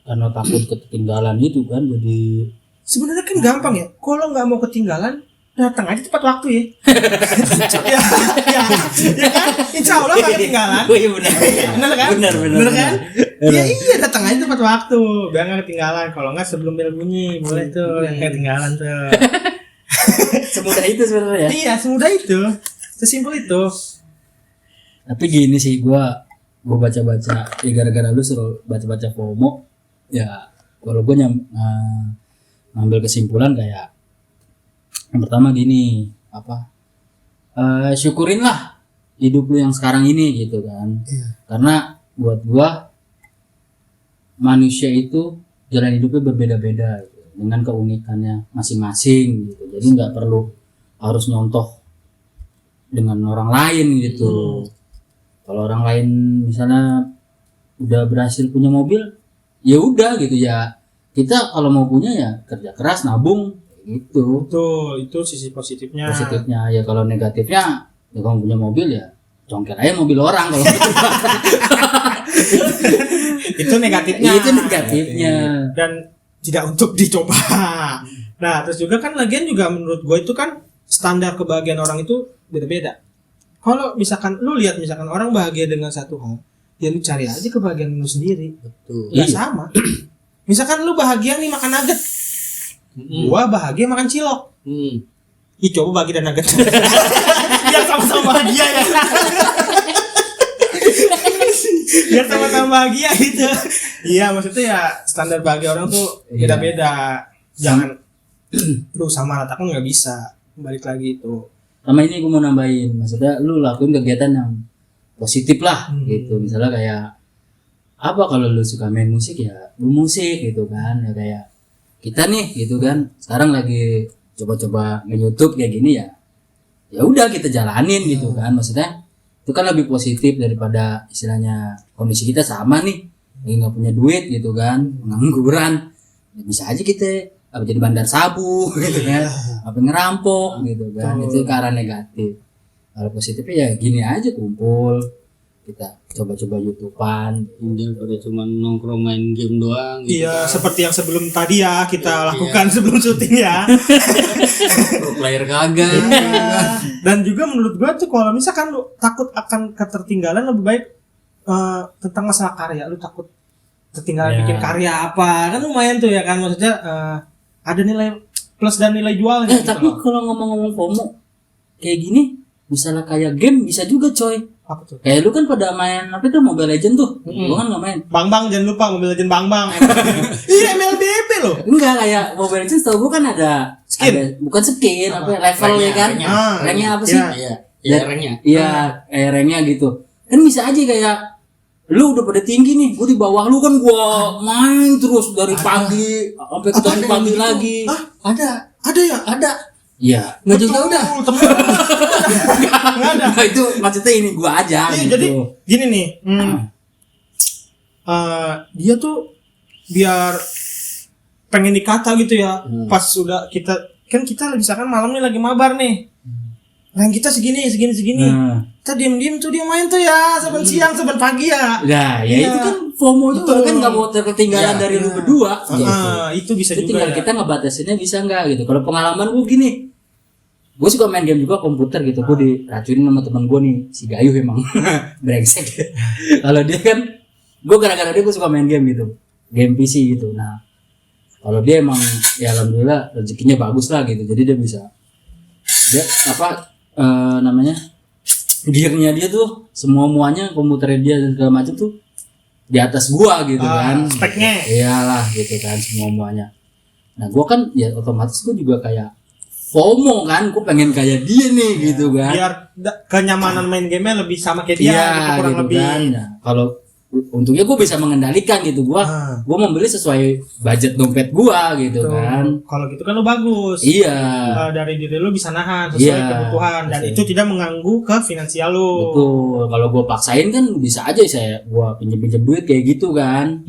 karena takut ketinggalan itu kan jadi Sebenarnya kan gampang ya. Kalau nggak mau ketinggalan, datang aja tepat waktu ya. ya kan? Insya Allah nggak ketinggalan. iya benar. Bener kan? Bener kan? Iya datang aja tepat waktu. Biar nggak ketinggalan. Kalau nggak sebelum bel bunyi, boleh tuh yang ketinggalan tuh. Semudah itu sebenarnya. Iya semudah itu. Sesimpel itu. Tapi gini sih gua baca-baca ya gara-gara lu suruh baca-baca FOMO ya kalau gue ngambil kesimpulan kayak yang pertama gini apa syukurin lah hidup lu yang sekarang ini gitu kan. Karena buat gua manusia itu jalan hidupnya berbeda-beda gitu, dengan keunikannya masing-masing gitu. Jadi nggak perlu harus nyontoh dengan orang lain gitu. Kalau orang lain misalnya udah berhasil punya mobil, ya udah gitu ya. Kita kalau mau punya ya kerja keras, nabung gitu. Betul, itu sisi positifnya. Positifnya ya, kalau negatifnya ya kamu punya mobil ya congkel aja mobil orang kalau Itu negatifnya. itu negatifnya. Dan tidak untuk dicoba. Nah, terus juga kan lagian juga menurut gue itu kan standar kebahagiaan orang itu beda-beda. Kalau misalkan lu lihat misalkan orang bahagia dengan satu hal, ya lu cari aja kebahagiaan lu sendiri. Betul. Ya Iya. sama. Misalkan lu bahagia nih makan nugget, gua bahagia makan cilok. Ih coba bagi dan nugget. Biar sama-sama bahagia ya. Biar sama-sama bahagia gitu. Iya, maksudnya ya standar bahagia orang tuh Iya. beda-beda. Jangan lu sama ratakan nggak bisa. Balik lagi itu. Sama ini gue mau nambahin, maksudnya lu lakuin kegiatan yang positif lah gitu. Misalnya kayak apa, kalau lu suka main musik ya lu musik gitu kan, ya kayak kita nih gitu kan sekarang lagi coba-coba nge-YouTube kayak gini ya. Ya udah kita jalanin gitu kan, maksudnya itu kan lebih positif daripada istilahnya kondisi kita sama nih lagi nggak punya duit gitu kan, pengangguran, ya bisa aja kita apa jadi bandar sabu gitu kan, apa ngerampok gitu kan. Itu ke arah negatif. Kalau positifnya ya gini aja, kumpul kita coba-coba YouTubean. Daripada cuma nongkrong main game doang gitu. Iya, seperti yang sebelum tadi ya kita lakukan sebelum syuting ya. Pro player kagak. Dan juga menurut gua tuh kalau misalkan lu takut akan ketertinggalan, lebih baik tentang masalah karya. Lu takut ketinggalan Ya. bikin karya apa, kan lumayan tuh ya kan, maksudnya ada nilai plus dan nilai jualnya gitu Tapi loh. kalau ngomong-ngomong FOMO kayak gini, misalnya kayak game bisa juga coy. Apa tuh? Kayak lu kan pada main apa itu Mobile Legend tuh, lu kan nggak main. Bang jangan lupa Mobile Legends Bang. Iya, MLBB loh. Enggak, kayak Mobile Legends tau gue kan ada Skin? ada, bukan skin, apa ya, level ya kan? Ranknya. Ranknya apa sih? Iya. Iya, Ya, iya ranknya. Iya, ranknya gitu. Kan bisa aja kayak lu udah pada tinggi nih, gue di bawah lu kan gua main terus dari pagi sampai ketemu Ada pagi yang lagi. gitu? Hah? Ada. Ada ya? Ada. Iya, Nggak juga udah. Enggak ada. Nah, itu maksudnya ini gua aja Iya, gitu. jadi gini nih. Dia tuh biar pengen dikata gitu ya. Pas sudah kita misalkan malam nih lagi mabar nih. Rank kita segini. Nah, Kita diem tuh dia main tuh ya, saban siang, saban pagi ya. ya Iya. itu kan FOMO juga Betul. kan, nggak mau terketinggalan Iya. dari lu berdua. Gitu. Itu bisa Itu juga tinggal ya. kita ngebatasinnya bisa nggak gitu. Kalau pengalaman gue gini, gue suka main game juga komputer gitu. Gue diracunin sama temen gue nih, si Gayu emang brengsek. Kalau dia kan, gue gara-gara dia gue suka main game gitu, game PC gitu. Nah, kalau dia emang ya alhamdulillah rezekinya bagus lah gitu. Jadi dia bisa, dia apa namanya, gearnya dia tuh semua muanya komputernya dia dan segala macam tuh di atas gua gitu kan. Speknya. Iyalah gitu kan semua muanya. Nah gua kan ya otomatis gua juga kayak FOMO kan, gua pengen kayak dia nih gitu kan. Biar kenyamanan main gamenya lebih sama kayak dia, Iya gitu, kurang gitu lebih. kan. Nah, kalau untungnya gua bisa mengendalikan gitu, gua membeli sesuai budget dompet gua gitu Tuh. kan. Kalau gitu kan lo bagus. Iya. Dari diri lo bisa nahan sesuai Iya, kebutuhan dan sesuai. itu tidak mengganggu ke finansial lo. Betul. Kalau gua paksain kan bisa aja gua pinjem duit kayak gitu kan.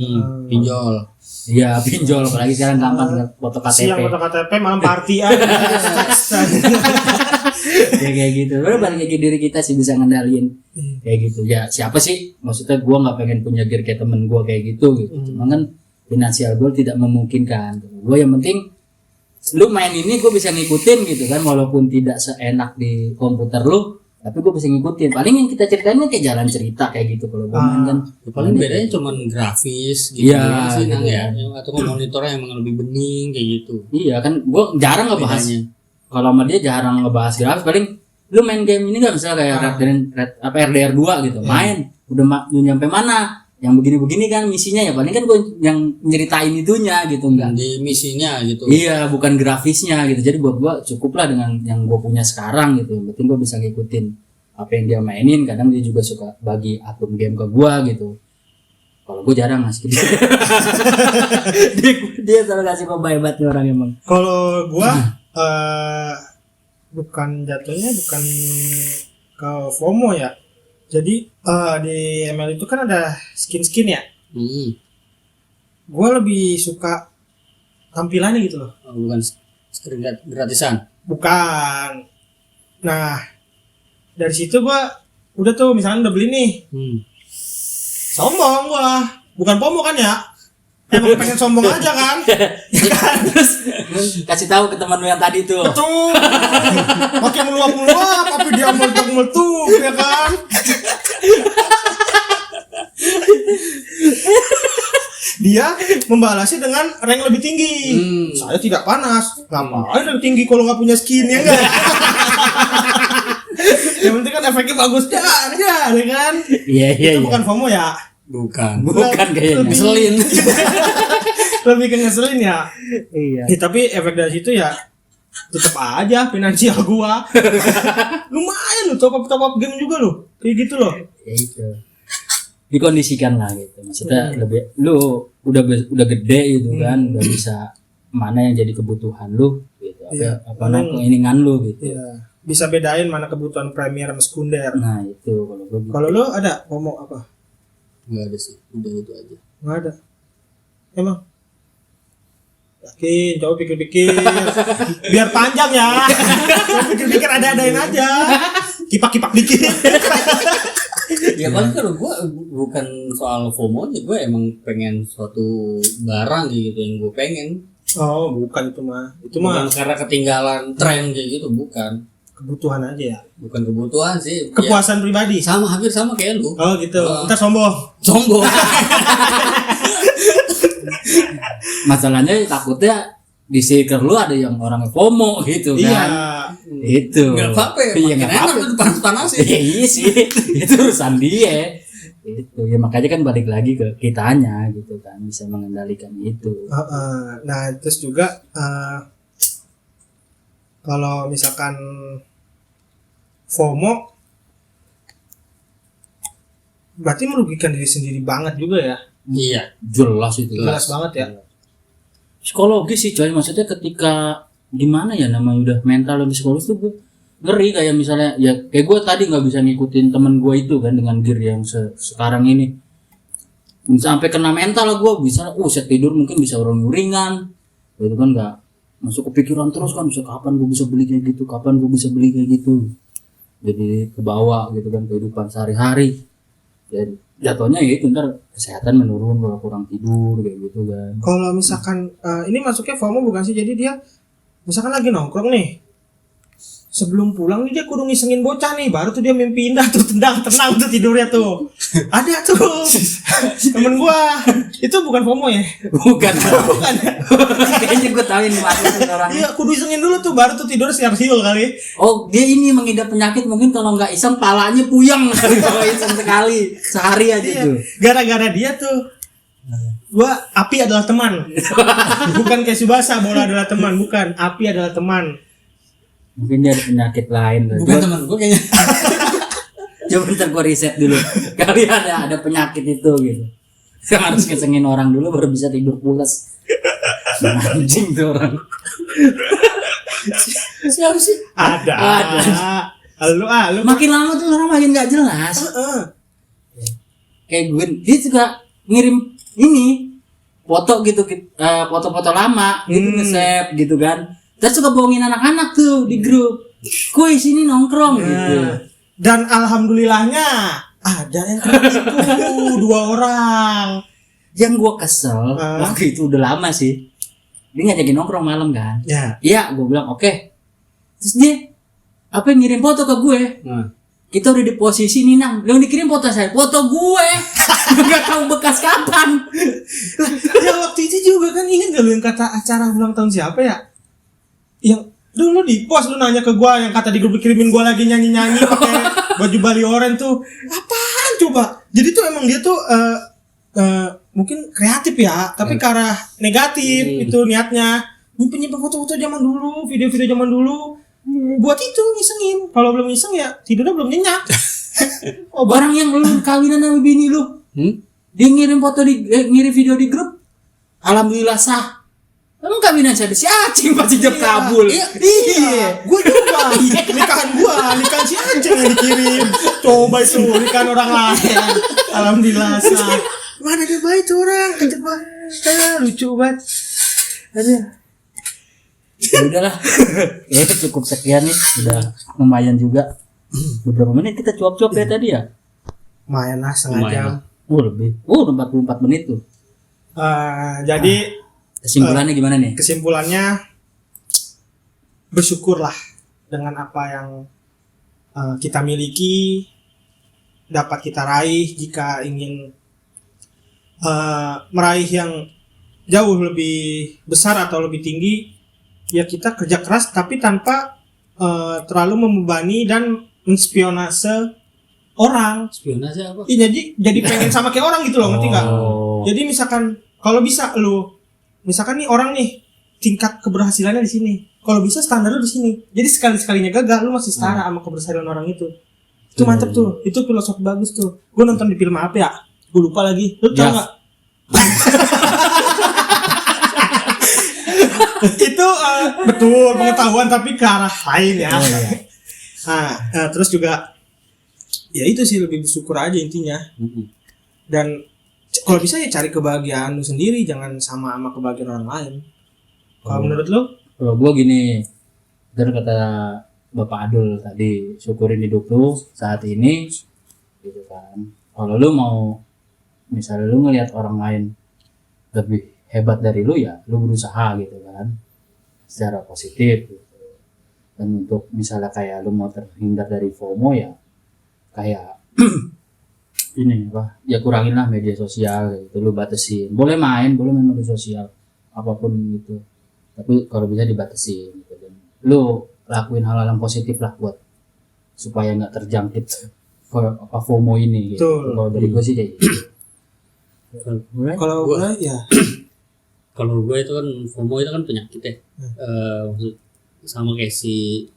Pinjol. Iya pinjol, apalagi sekarang gampang foto KTP. Siang foto KTP malam party aja. Ya kayak gitu. Baru balik lagi diri kita sih bisa ngendaliin kayak gitu. Ya siapa sih? Maksudnya gua nggak pengen punya gear kayak temen gua kayak gitu gitu. Cuma kan finansial gua tidak memungkinkan. Gua yang penting lu main ini gua bisa ngikutin gitu kan, walaupun tidak seenak di komputer lu, tapi gua bisa ngikutin. Paling yang kita ceritain kan kayak jalan cerita kayak gitu kalau gua main kan. Paling bedanya cuma grafis gitu Iya, doang sih, gitu Nang, ya. kan. Atau monitornya emang lebih bening kayak gitu. Iya kan, gua jarang ngebahas. Bedanya. Kalau sama dia jarang ngebahas grafis, paling lu main game ini nggak misalnya kayak RDR 2 gitu, main udah nyampe mana, yang begini-begini kan misinya ya, paling kan gue yang nyeritain itunya gitu enggak. Di misinya gitu. Iya, bukan grafisnya gitu. Jadi buat gua cukup lah dengan yang gua punya sekarang gitu. Yang penting gua bisa ngikutin apa yang dia mainin. Kadang dia juga suka bagi akun game ke gua gitu. Kalau gua jarang ngasih dia. dia selalu kasih pembahebat nih orang emang. Kalau gua bukan jatuhnya bukan ke FOMO ya. Jadi di ML itu kan ada skin ya. Gua lebih suka tampilannya gitu loh. Oh, bukan screen gratisan. Bukan. Nah, dari situ gua udah tuh misalnya udah beli nih. Sombong gua. Bukan FOMO kan ya? Emang pengen sombong aja kan? Ya kan? Terus kasih tahu ke teman lu yang tadi tuh. Betul. Makin meluap, tapi dia meletup ya kan? Dia membalasnya dengan rank lebih tinggi. Saya tidak panas. Ngapain lebih tinggi kalau nggak punya skin ya enggak? Yang penting kan efeknya bagus ya kan? Iya Itu bukan FOMO ya. Bukan. Bukan kayaknya. Ngeselin. Lebih ke ngeselin ya. Iya. Ya, tapi efek dari situ ya tetap aja finansial gua. Lumayan lu top up game juga lu. Kayak gitu loh. Ya itu. Dikondisikan lah gitu. Maksudnya lebih lu udah gede gitu kan, udah bisa mana yang jadi kebutuhan lu gitu. Iya. Apa keinginan lu gitu. Iya. Bisa bedain mana kebutuhan primer sama sekunder. Nah, itu kalau gua gitu. Kalau lu ada ngomong apa? Enggak ada sih, udah itu aja. Nggak ada. Emang? Yakin, coba pikir-pikir. Biar panjang ya. Coba pikir-pikir ada-adain aja. Kipak-kipak dikit. Ya paling kalau gue bukan soal FOMO aja, gue emang pengen suatu barang gitu yang gue pengen. Oh, bukan itu mah. Itu Bukan mah karena ketinggalan tren kayak gitu, bukan. kebutuhan aja ya. Bukan kebutuhan sih. Kepuasan pribadi. Ya, hampir sama kayak lu. Oh gitu. Ntar sombong. Sombong. Masalahnya takutnya di circle lu ada yang orang FOMO gitu kan. Iya. Itu. Enggak apa-apa ya. Iya, Makin nggak enak apa-apa. tuh panas-panasin. Iya sih. Itu urusan dia. Itu ya makanya kan balik lagi ke kitanya gitu kan, bisa mengendalikan itu. Nah terus juga kalau misalkan FOMO berarti merugikan diri sendiri banget juga ya. Iya. Jelas itu. Jelas banget ya. Psikologis sih coy, maksudnya ketika gimana ya namanya udah mental dan psikologis tuh gue ngeri, kayak misalnya ya kayak gue tadi nggak bisa ngikutin temen gue itu kan dengan gear yang sekarang ini, sampai kena mental gue bisa set tidur mungkin bisa uring-uringan gitu kan, nggak masuk kepikiran terus kan, bisa kapan gue bisa beli kayak gitu, kapan gue bisa beli kayak gitu, jadi kebawa gitu kan kehidupan sehari-hari. Dan jatuhnya ya itu ntar kesehatan menurun kalau kurang tidur kayak gitu kan. Kalau misalkan ini masuknya FOMO bukan sih, jadi dia misalkan lagi nongkrong nih, sebelum pulang nih dia kudu ngisengin bocah nih, baru tuh dia mimpi indah tuh, tenang tuh tidurnya tuh. Ada tuh temen gua, itu bukan FOMO ya? Bukan. Kayaknya gue tahu ini maksudnya orang. Iya, kudu isengin dulu tuh, baru tuh tidur siul kali. Oh, dia ini mengidap penyakit, mungkin kalau nggak iseng palanya puyeng kalau iseng sekali sehari aja Iya, tuh. gara-gara dia tuh gua api adalah teman. Bukan kayak Subasa bola adalah teman, bukan, api adalah teman. Mungkin dia ada penyakit lain. Bukan teman gue kayaknya. Coba ntar gue riset dulu. Kali ada penyakit itu gitu. Harus kesengin orang dulu baru bisa tidur pulas. Anjing tuh orang. Siapa sih? Ada. Lu Makin lama tuh orang makin nggak jelas. Kayak gue, dia juga ngirim ini foto gitu, foto-foto lama gitu, nge-save gitu kan. Terus suka bohongin anak-anak tuh di grup. Kuy sini nongkrong gitu. Dan alhamdulillahnya ada yang kayak gitu, 2 orang. Yang gue kesel waktu itu udah lama sih. Dia ngajakin nongkrong malam kan. Ya. Iya, gue bilang oke. Terus dia ngirim foto ke gue. Kita udah di posisi nih Nang. Yang dikirim foto saya, foto gue. Gak tahu bekas kapan. Ya waktu itu juga kan, ingat gak lu yang kata acara ulang tahun siapa ya? Yang dulu di pos lu nanya ke gua, yang kata di grup dikirimin gua lagi nyanyi-nyanyi pakai baju Bali Oren tuh. Apaan coba? Jadi tuh emang dia tuh mungkin kreatif ya, tapi ke arah negatif itu niatnya. Nyimpen foto-foto zaman dulu, video-video zaman dulu. Buat itu ngisengin. Kalau belum ngiseng ya tidurnya belum nyenyak. Oh, barang yang lu kawinan sama bini lu. Dia ngirim foto ngirim video di grup. Alhamdulillah sah. Emang kawinan saya si Acing pasti jam kabul. Iya. Gue juga. Nikahan si Acing yang dikirim. Coba itu nikahan orang lain. Alhamdulillah sah. Mana dia baik tuh orang, kecil banget. Lucu banget. Aduh. Ya udahlah. Ya cukup sekian nih, udah lumayan juga. Beberapa menit kita cuap-cuap ya tadi ya. Lumayan lah, setengah jam. Lebih. Udah 44 menit tuh. Jadi kesimpulannya gimana nih? Kesimpulannya bersyukurlah dengan apa yang kita miliki, dapat kita raih. Jika ingin meraih yang jauh lebih besar atau lebih tinggi, ya kita kerja keras tapi tanpa terlalu membebani dan menspionase orang. Spionase apa? Iya, jadi pengen sama kayak orang gitu loh, ngerti nggak? Oh. Jadi misalkan kalau bisa lu, misalkan nih orang nih tingkat keberhasilannya di sini, kalau bisa standar lu di sini. Jadi sekalinya gagal lu masih setara sama keberhasilan orang itu. Itu mantep tuh, itu filosofi bagus tuh. Gue nonton di film apa ya? Gue lupa lagi. Lu tau nggak? Itu betul pengetahuan tapi ke arah lain ya. Nah, terus juga ya itu sih, lebih bersyukur aja intinya. Dan kalau bisa ya cari kebahagiaan lu sendiri, jangan sama kebahagiaan orang lain. Kalau menurut lu? Kalau gue gini, bener kata Bapak Adul tadi, syukurin hidup lu saat ini gitu kan. Kalau lu mau misalnya lu ngelihat orang lain lebih hebat dari lu, ya lu berusaha gitu kan secara positif gitu. Dan untuk misalnya kayak lu mau terhindar dari FOMO, ya kayak ini apa, ya kurangin lah media sosial gitu, lu batasin. Boleh main media sosial apapun gitu, tapi kalau bisa dibatasin gitu. Dan lu lakuin hal-hal yang positif lah buat supaya nggak terjangkit apa FOMO ini gitu. Kalau dari gue sih kayak gitu. Kalau gue ya Kalau gue itu kan FOMO itu kan penyakit ya. Maksud sama kayak si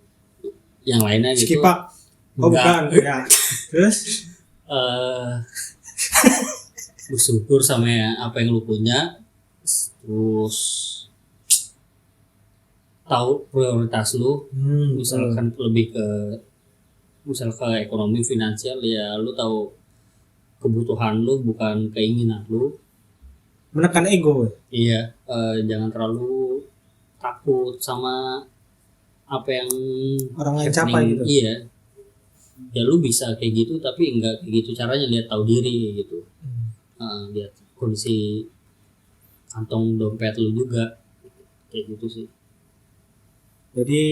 yang lainnya gitu. Skipak. Oh bukan, ya. Terus bersyukur sama apa yang lu punya, terus tahu prioritas lu. Misalkan lebih ke ekonomi finansial, ya lu tahu kebutuhan lu bukan keinginan lu. Menekan ego. Iya, jangan terlalu takut sama apa yang orang lain happening. capai gitu. Iya, ya lu bisa kayak gitu, tapi enggak kayak gitu caranya. Lihat tahu diri gitu. Lihat kondisi kantong dompet lu juga, kayak gitu sih. Jadi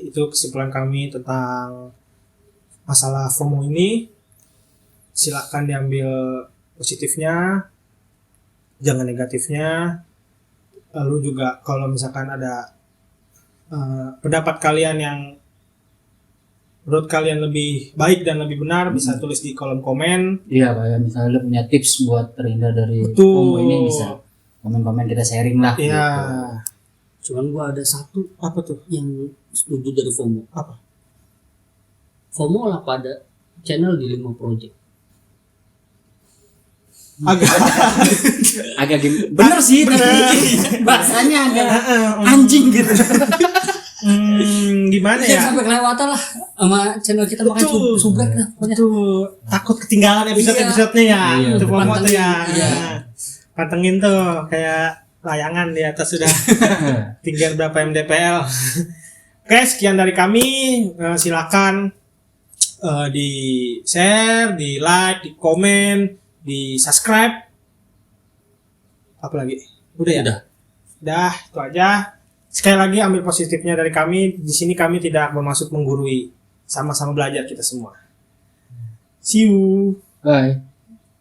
itu kesimpulan kami tentang masalah FOMO ini. Silakan diambil positifnya, jangan negatifnya. Lalu juga kalau misalkan ada pendapat kalian yang menurut kalian lebih baik dan lebih benar, bisa tulis di kolom komen. Iya, kayak misalnya lu punya tips buat terhindar dari Betul. FOMO ini, bisa komen-komen, kita sharing lah. Iya. Cuman gua ada satu Apa tuh? yang setuju dari FOMO. Apa? FOMO lah pada channel di 5 project. Agak bener sih, tapi bahasanya agak anjing gitu. Gimana Ya ya? sampai kelewatan lah sama channel kita, makanya Betul. subrek lah pokoknya. Tuh, takut ketinggalan episode-episodenya ya. Iya. Itu FOMO tuh ya. Iya. Pantengin tuh kayak layangan di atas sudah. Tinggal berapa mdpl. Oke, sekian dari kami. Silakan di share, di like, di komen, di subscribe. Apa lagi? Udah ya? Udah, itu aja. Sekali lagi ambil positifnya dari kami. Di sini kami tidak bermaksud menggurui. Sama-sama belajar kita semua. See you. Bye.